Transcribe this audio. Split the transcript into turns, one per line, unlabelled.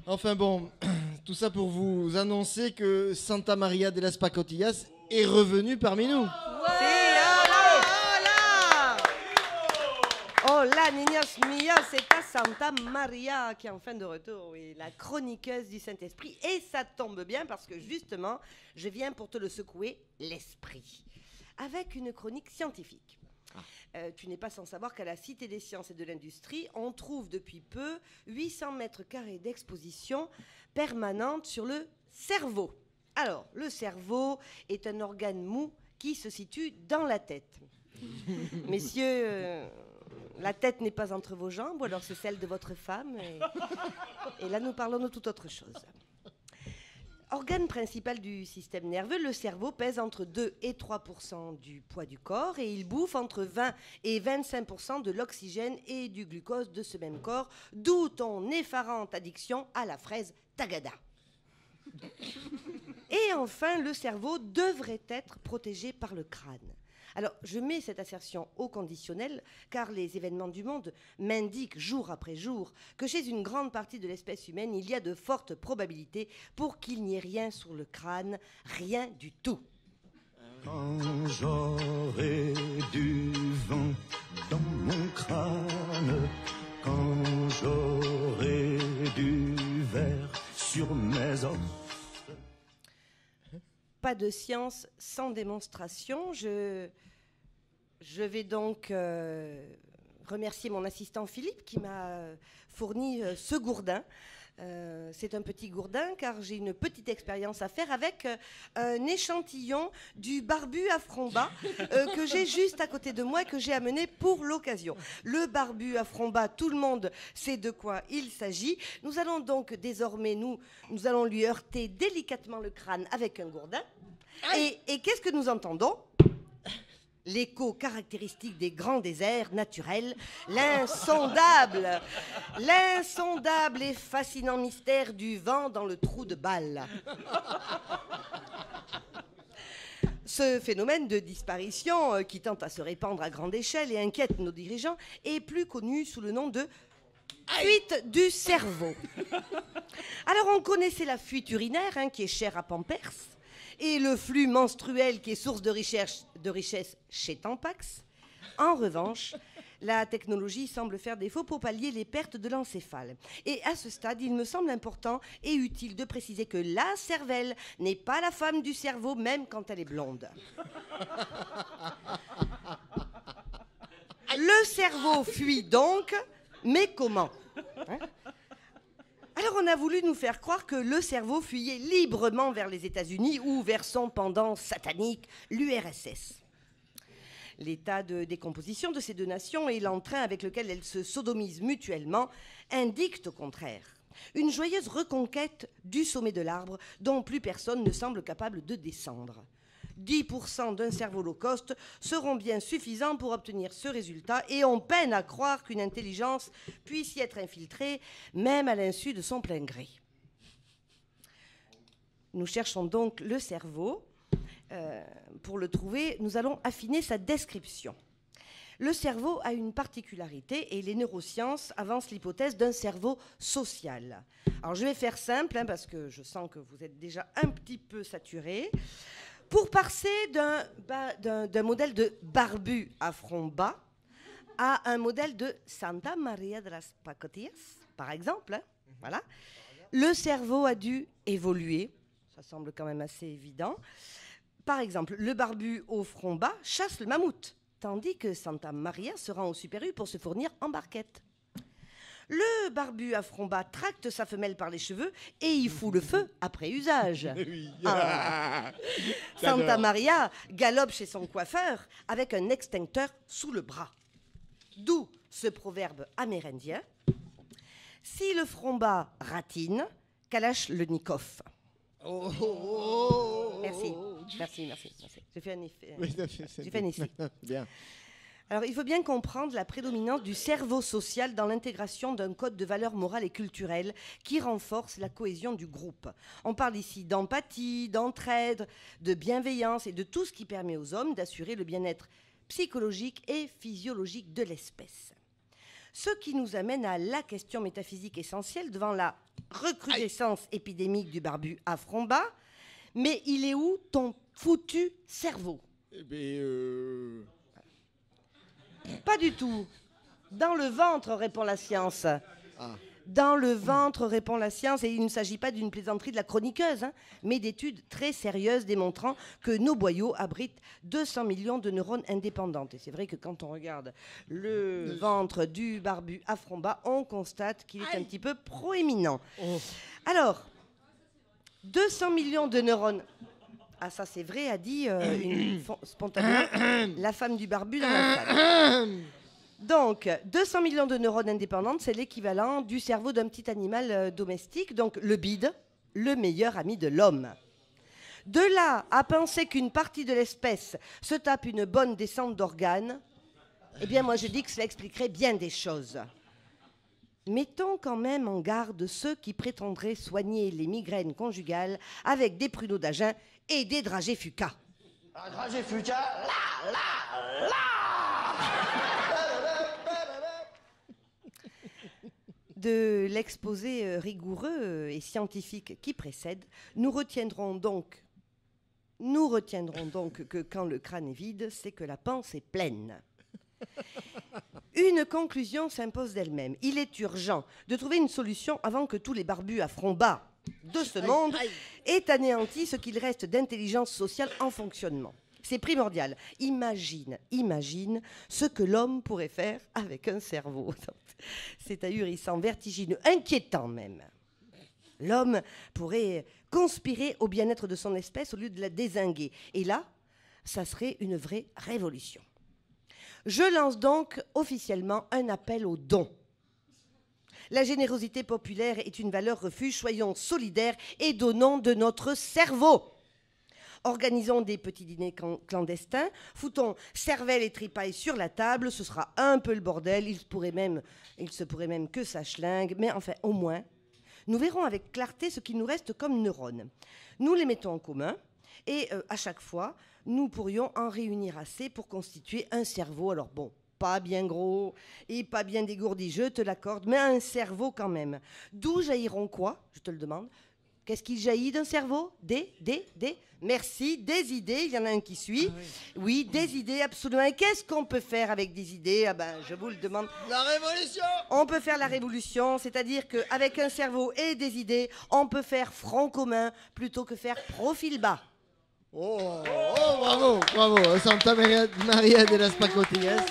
Enfin bon, tout ça pour vous annoncer que Santa Maria de las Pacotillas est revenu parmi nous.
Hola, niños míos, c'est ta Santa Maria qui est enfin de retour, oui, la chroniqueuse du Saint-Esprit. Et ça tombe bien parce que justement, je viens pour te le secouer, l'esprit, avec une chronique scientifique. Tu n'es pas sans savoir qu'à la Cité des Sciences et de l'Industrie, on trouve depuis peu 800 mètres carrés d'exposition permanente sur le cerveau. Alors, le cerveau est un organe mou qui se situe dans la tête. Messieurs, la tête n'est pas entre vos jambes, ou alors c'est celle de votre femme. Et là, nous parlons de toute autre chose. Organe principal du système nerveux, le cerveau pèse entre 2 et 3% du poids du corps et il bouffe entre 20 et 25% de l'oxygène et du glucose de ce même corps, d'où ton effarante addiction à la fraise Tagada. Et enfin, le cerveau devrait être protégé par le crâne. Alors, je mets cette assertion au conditionnel, car les événements du monde m'indiquent jour après jour que chez une grande partie de l'espèce humaine, il y a de fortes probabilités pour qu'il n'y ait rien sur le crâne, rien du tout.
Quand j'aurai du vent dans mon crâne, quand j'aurai du verre sur mes os.
Pas de science sans démonstration. Je vais donc remercier mon assistant Philippe qui m'a fourni ce gourdin. C'est un petit gourdin car j'ai une petite expérience à faire avec un échantillon du barbu à front bas que j'ai juste à côté de moi et que j'ai amené pour l'occasion. Le barbu à front bas, tout le monde sait de quoi il s'agit. Nous allons donc désormais, nous allons lui heurter délicatement le crâne avec un gourdin. Et qu'est-ce que nous entendons ? L'écho caractéristique des grands déserts naturels, l'insondable et fascinant mystère du vent dans le trou de balle. Ce phénomène de disparition, qui tend à se répandre à grande échelle et inquiète nos dirigeants, est plus connu sous le nom de fuite du cerveau. Alors on connaissait la fuite urinaire, qui est chère à Pampers, et le flux menstruel qui est source de richesse chez Tampax. En revanche, la technologie semble faire défaut pour pallier les pertes de l'encéphale. Et à ce stade, il me semble important et utile de préciser que la cervelle n'est pas la femme du cerveau, même quand elle est blonde. Le cerveau fuit donc, mais comment ? Alors on a voulu nous faire croire que le cerveau fuyait librement vers les États-Unis ou vers son pendant satanique, l'URSS. L'état de décomposition de ces deux nations et l'entrain avec lequel elles se sodomisent mutuellement indiquent au contraire une joyeuse reconquête du sommet de l'arbre dont plus personne ne semble capable de descendre. 10% d'un cerveau low cost seront bien suffisants pour obtenir ce résultat et on peine à croire qu'une intelligence puisse y être infiltrée, même à l'insu de son plein gré. Nous cherchons donc le cerveau. Pour le trouver, nous allons affiner sa description. Le cerveau a une particularité et les neurosciences avancent l'hypothèse d'un cerveau social. Alors je vais faire simple parce que je sens que vous êtes déjà un petit peu saturés. Pour passer d'un modèle de barbu à front bas à un modèle de Santa Maria de las Pacotillas, par exemple, voilà, le cerveau a dû évoluer, ça semble quand même assez évident. Par exemple, le barbu au front bas chasse le mammouth, tandis que Santa Maria se rend au Super U pour se fournir en barquette. Le barbu à front bas tracte sa femelle par les cheveux et y fout le feu après usage.
Oui.
Santa Maria galope chez son coiffeur avec un extincteur sous le bras. D'où ce proverbe amérindien. Si le front bas ratine, Kalachnikov. Merci. J'ai fait un effet. J'ai fait un essai.
Bien.
Alors, il faut bien comprendre la prédominance du cerveau social dans l'intégration d'un code de valeurs morales et culturelles qui renforce la cohésion du groupe. On parle ici d'empathie, d'entraide, de bienveillance et de tout ce qui permet aux hommes d'assurer le bien-être psychologique et physiologique de l'espèce. Ce qui nous amène à la question métaphysique essentielle devant la recrudescence épidémique du barbu à front bas. Mais il est où ton foutu cerveau?
Eh ben,
Pas du tout. Dans le ventre, répond la science.
Ah.
Dans le ventre, répond la science, et il ne s'agit pas d'une plaisanterie de la chroniqueuse, hein, mais d'études très sérieuses démontrant que nos boyaux abritent 200 millions de neurones indépendantes. Et c'est vrai que quand on regarde le ventre du barbu à front bas, on constate qu'il est un petit peu proéminent.
Oh.
Alors, 200 millions de neurones... Ah, ça c'est vrai, a dit spontanément la femme du barbu dans la salle. Donc, 200 millions de neurones indépendantes, c'est l'équivalent du cerveau d'un petit animal domestique, donc le bide, le meilleur ami de l'homme. De là à penser qu'une partie de l'espèce se tape une bonne descente d'organes, eh bien moi je dis que cela expliquerait bien des choses. Mettons quand même en garde ceux qui prétendraient soigner les migraines conjugales avec des pruneaux d'Agen et des dragées fuca.
Un dragé fuca, là.
De l'exposé rigoureux et scientifique qui précède, nous retiendrons donc que quand le crâne est vide, c'est que la panse est pleine. Une conclusion s'impose d'elle-même. Il est urgent de trouver une solution avant que tous les barbus à front bas de ce monde aient anéanti ce qu'il reste d'intelligence sociale en fonctionnement. C'est primordial. Imagine ce que l'homme pourrait faire avec un cerveau. C'est ahurissant, vertigineux, inquiétant même. L'homme pourrait conspirer au bien-être de son espèce au lieu de la dézinguer. Et là, ça serait une vraie révolution. Je lance donc officiellement un appel aux dons. La générosité populaire est une valeur refuge. Soyons solidaires et donnons de notre cerveau. Organisons des petits dîners clandestins, foutons cervelle et tripaille sur la table, ce sera un peu le bordel, il se pourrait même que ça schlingue, mais enfin au moins, nous verrons avec clarté ce qu'il nous reste comme neurones. Nous les mettons en commun et à chaque fois, nous pourrions en réunir assez pour constituer un cerveau. Alors bon, pas bien gros et pas bien dégourdi, je te l'accorde, mais un cerveau quand même. D'où jailliront quoi, je te le demande? Qu'est-ce qui jaillit d'un cerveau? Merci, des idées, il y en a un qui suit. Ah oui. Oui, des idées, absolument. Et qu'est-ce qu'on peut faire avec des idées? Ah ben, je vous le demande.
La révolution!
On peut faire la révolution, c'est-à-dire qu'avec un cerveau et des idées, on peut faire front commun plutôt que faire profil bas.
Oh, bravo, Santa Maria de las Pacotillas.